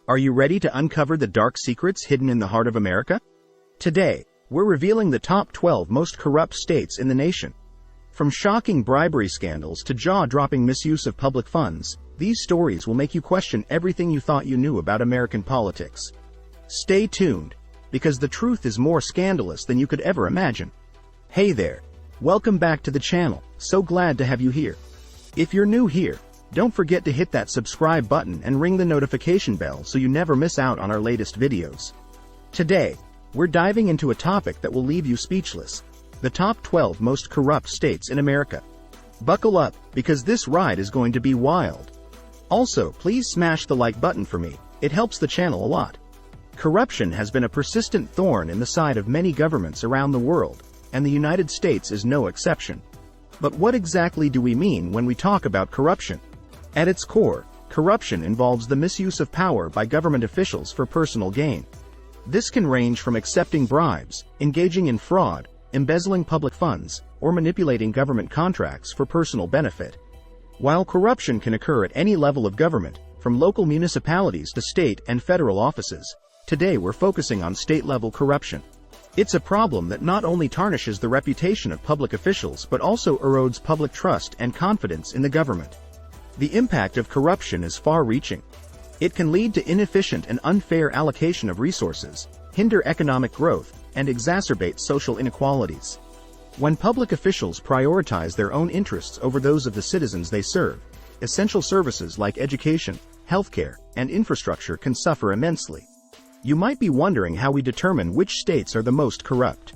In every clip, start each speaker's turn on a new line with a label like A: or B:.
A: Are you ready to uncover the dark secrets hidden in the heart of America? Today, we're revealing the top 12 most corrupt states in the nation. From shocking bribery scandals to jaw-dropping misuse of public funds, these stories will make you question everything you thought you knew about American politics. Stay tuned, because the truth is more scandalous than you could ever imagine. Hey there! Welcome back to the channel, so glad to have you here. If you're new here, don't forget to hit that subscribe button and ring the notification bell so you never miss out on our latest videos. Today, we're diving into a topic that will leave you speechless: the top 12 most corrupt states in America. Buckle up, because this ride is going to be wild. Also, please smash the like button for me, it helps the channel a lot. Corruption has been a persistent thorn in the side of many governments around the world, and the United States is no exception. But what exactly do we mean when we talk about corruption? At its core, corruption involves the misuse of power by government officials for personal gain. This can range from accepting bribes, engaging in fraud, embezzling public funds, or manipulating government contracts for personal benefit. While corruption can occur at any level of government, from local municipalities to state and federal offices, today we're focusing on state-level corruption. It's a problem that not only tarnishes the reputation of public officials but also erodes public trust and confidence in the government. The impact of corruption is far-reaching. It can lead to inefficient and unfair allocation of resources, hinder economic growth, and exacerbate social inequalities. When public officials prioritize their own interests over those of the citizens they serve, essential services like education, healthcare, and infrastructure can suffer immensely. You might be wondering how we determine which states are the most corrupt.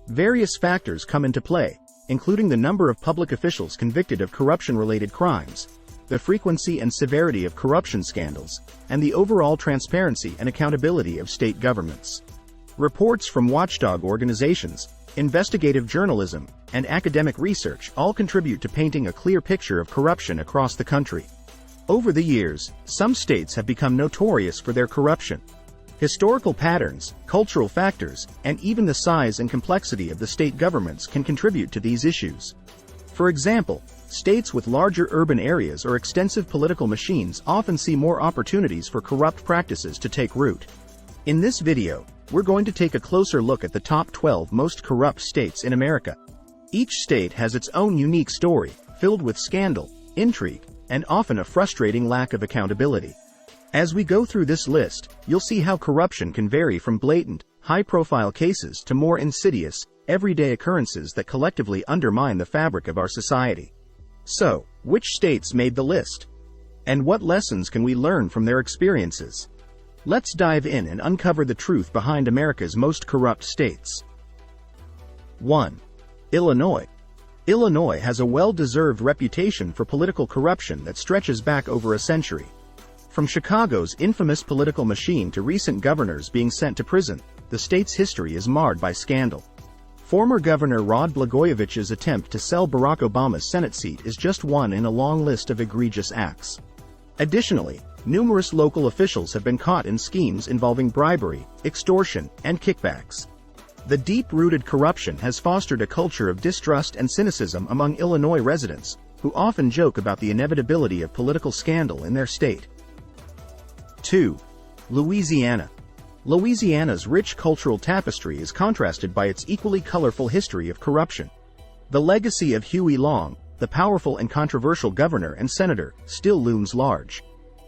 A: Various factors come into play, including the number of public officials convicted of corruption-related crimes, the frequency and severity of corruption scandals, and the overall transparency and accountability of state governments. Reports from watchdog organizations, investigative journalism, and academic research all contribute to painting a clear picture of corruption across the country. Over the years, some states have become notorious for their corruption. Historical patterns, cultural factors, and even the size and complexity of the state governments can contribute to these issues. For example, states with larger urban areas or extensive political machines often see more opportunities for corrupt practices to take root. In this video, we're going to take a closer look at the top 12 most corrupt states in America. Each state has its own unique story, filled with scandal, intrigue, and often a frustrating lack of accountability. As we go through this list, you'll see how corruption can vary from blatant, high-profile cases to more insidious, everyday occurrences that collectively undermine the fabric of our society. So, which states made the list? And what lessons can we learn from their experiences? Let's dive in and uncover the truth behind America's most corrupt states. 1. Illinois. Illinois has a well-deserved reputation for political corruption that stretches back over a century. From Chicago's infamous political machine to recent governors being sent to prison, the state's history is marred by scandal. Former Governor Rod Blagojevich's attempt to sell Barack Obama's Senate seat is just one in a long list of egregious acts. Additionally, numerous local officials have been caught in schemes involving bribery, extortion, and kickbacks. The deep-rooted corruption has fostered a culture of distrust and cynicism among Illinois residents, who often joke about the inevitability of political scandal in their state. 2. Louisiana. Louisiana's rich cultural tapestry is contrasted by its equally colorful history of corruption. The legacy of Huey Long, the powerful and controversial governor and senator, still looms large.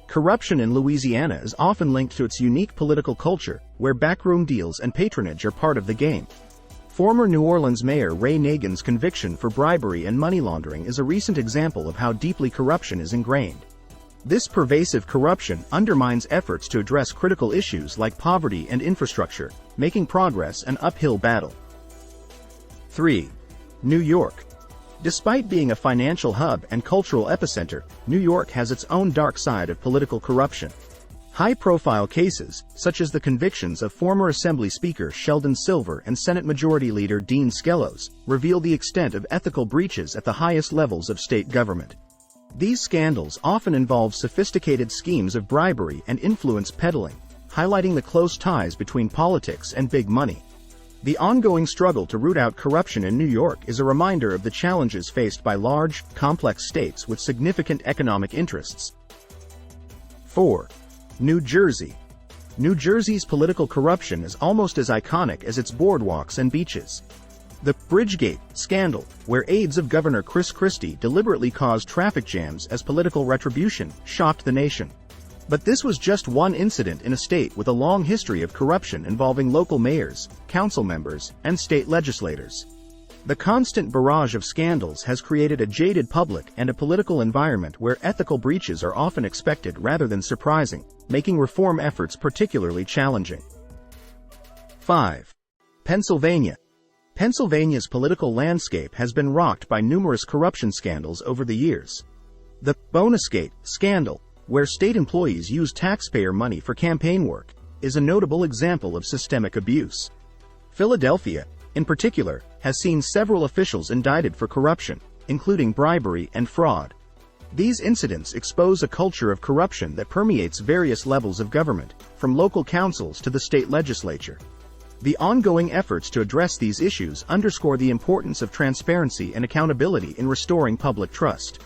A: Corruption in Louisiana is often linked to its unique political culture, where backroom deals and patronage are part of the game. Former New Orleans Mayor Ray Nagin's conviction for bribery and money laundering is a recent example of how deeply corruption is ingrained. This pervasive corruption undermines efforts to address critical issues like poverty and infrastructure, making progress an uphill battle. 3. New York. Despite being a financial hub and cultural epicenter, New York has its own dark side of political corruption. High-profile cases, such as the convictions of former Assembly Speaker Sheldon Silver and Senate Majority Leader Dean Skelos, reveal the extent of ethical breaches at the highest levels of state government. These scandals often involve sophisticated schemes of bribery and influence peddling, highlighting the close ties between politics and big money. The ongoing struggle to root out corruption in New York is a reminder of the challenges faced by large, complex states with significant economic interests. 4. New Jersey. New Jersey's political corruption is almost as iconic as its boardwalks and beaches. The Bridgegate scandal, where aides of Governor Chris Christie deliberately caused traffic jams as political retribution, shocked the nation. But this was just one incident in a state with a long history of corruption involving local mayors, council members, and state legislators. The constant barrage of scandals has created a jaded public and a political environment where ethical breaches are often expected rather than surprising, making reform efforts particularly challenging. 5. Pennsylvania. Pennsylvania's political landscape has been rocked by numerous corruption scandals over the years. The Bonusgate scandal, where state employees used taxpayer money for campaign work, is a notable example of systemic abuse. Philadelphia, in particular, has seen several officials indicted for corruption, including bribery and fraud. These incidents expose a culture of corruption that permeates various levels of government, from local councils to the state legislature. The ongoing efforts to address these issues underscore the importance of transparency and accountability in restoring public trust.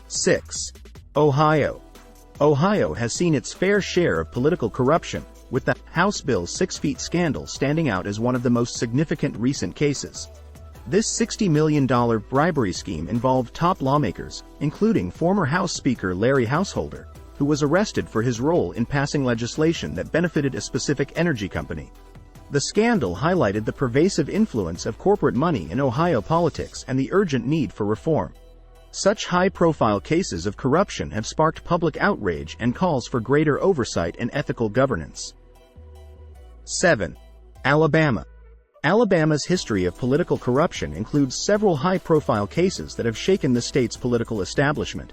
A: 6. Ohio. Ohio has seen its fair share of political corruption, with the House Bill 6 Feet scandal standing out as one of the most significant recent cases. This $60 million bribery scheme involved top lawmakers, including former House Speaker Larry Householder, who was arrested for his role in passing legislation that benefited a specific energy company. The scandal highlighted the pervasive influence of corporate money in Ohio politics and the urgent need for reform. Such high-profile cases of corruption have sparked public outrage and calls for greater oversight and ethical governance. 7. Alabama. Alabama's history of political corruption includes several high-profile cases that have shaken the state's political establishment.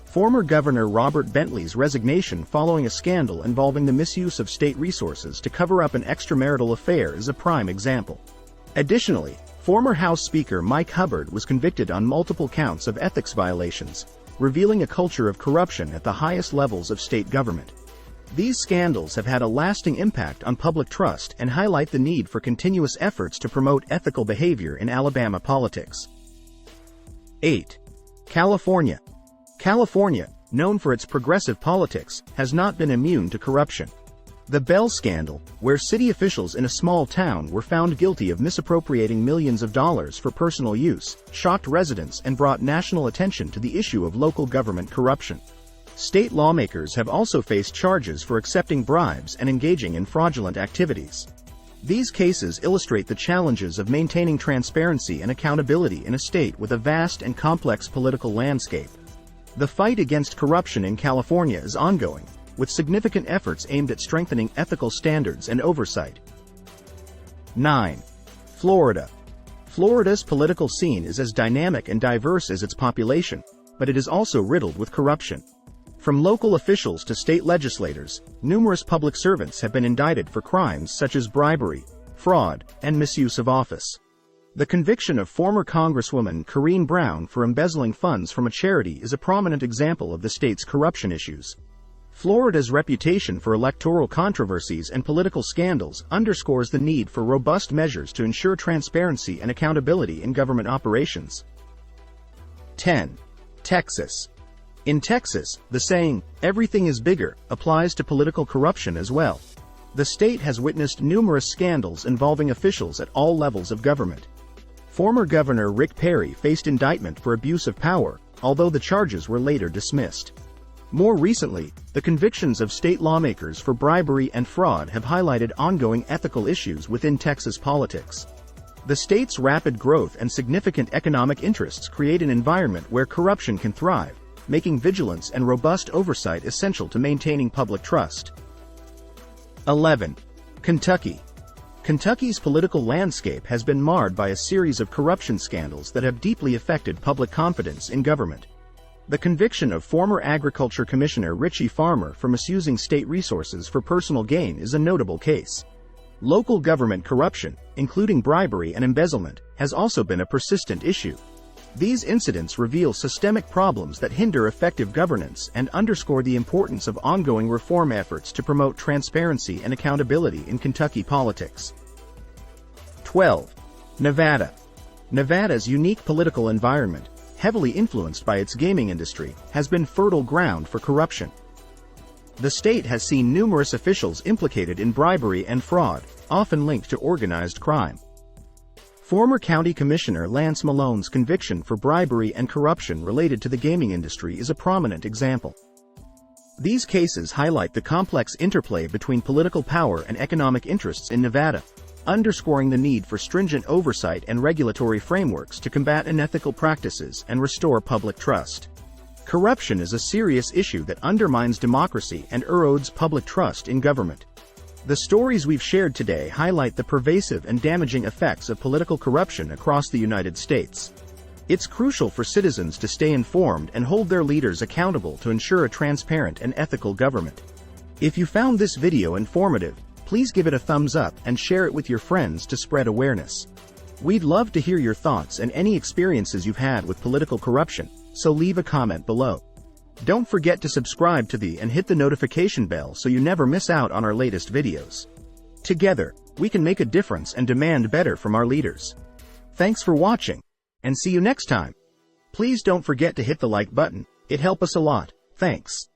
A: Former Governor Robert Bentley's resignation following a scandal involving the misuse of state resources to cover up an extramarital affair is a prime example. Additionally, former House Speaker Mike Hubbard was convicted on multiple counts of ethics violations, revealing a culture of corruption at the highest levels of state government. These scandals have had a lasting impact on public trust and highlight the need for continuous efforts to promote ethical behavior in Alabama politics. 8. California. California, known for its progressive politics, has not been immune to corruption. The Bell scandal, where city officials in a small town were found guilty of misappropriating millions of dollars for personal use, shocked residents and brought national attention to the issue of local government corruption. State lawmakers have also faced charges for accepting bribes and engaging in fraudulent activities. These cases illustrate the challenges of maintaining transparency and accountability in a state with a vast and complex political landscape. The fight against corruption in California is ongoing, with significant efforts aimed at strengthening ethical standards and oversight. 9. Florida. Florida's political scene is as dynamic and diverse as its population, but it is also riddled with corruption. From local officials to state legislators, numerous public servants have been indicted for crimes such as bribery, fraud, and misuse of office. The conviction of former Congresswoman Corrine Brown for embezzling funds from a charity is a prominent example of the state's corruption issues. Florida's reputation for electoral controversies and political scandals underscores the need for robust measures to ensure transparency and accountability in government operations. 10. Texas. In Texas, the saying, "everything is bigger," applies to political corruption as well. The state has witnessed numerous scandals involving officials at all levels of government. Former Governor Rick Perry faced indictment for abuse of power, although the charges were later dismissed. More recently, the convictions of state lawmakers for bribery and fraud have highlighted ongoing ethical issues within Texas politics. The state's rapid growth and significant economic interests create an environment where corruption can thrive, making vigilance and robust oversight essential to maintaining public trust. 11. Kentucky. Kentucky's political landscape has been marred by a series of corruption scandals that have deeply affected public confidence in government. The conviction of former Agriculture Commissioner Richie Farmer for misusing state resources for personal gain is a notable case. Local government corruption, including bribery and embezzlement, has also been a persistent issue. These incidents reveal systemic problems that hinder effective governance and underscore the importance of ongoing reform efforts to promote transparency and accountability in Kentucky politics. 12. Nevada. Nevada's unique political environment, heavily influenced by its gaming industry, has been fertile ground for corruption. The state has seen numerous officials implicated in bribery and fraud, often linked to organized crime. Former County Commissioner Lance Malone's conviction for bribery and corruption related to the gaming industry is a prominent example. These cases highlight the complex interplay between political power and economic interests in Nevada, underscoring the need for stringent oversight and regulatory frameworks to combat unethical practices and restore public trust. Corruption is a serious issue that undermines democracy and erodes public trust in government. The stories we've shared today highlight the pervasive and damaging effects of political corruption across the United States. It's crucial for citizens to stay informed and hold their leaders accountable to ensure a transparent and ethical government. If you found this video informative, please give it a thumbs up and share it with your friends to spread awareness. We'd love to hear your thoughts and any experiences you've had with political corruption, so leave a comment below. Don't forget to subscribe to and hit the notification bell so you never miss out on our latest videos. Together, we can make a difference and demand better from our leaders. Thanks for watching, and see you next time. Please don't forget to hit the like button, it helps us a lot. Thanks.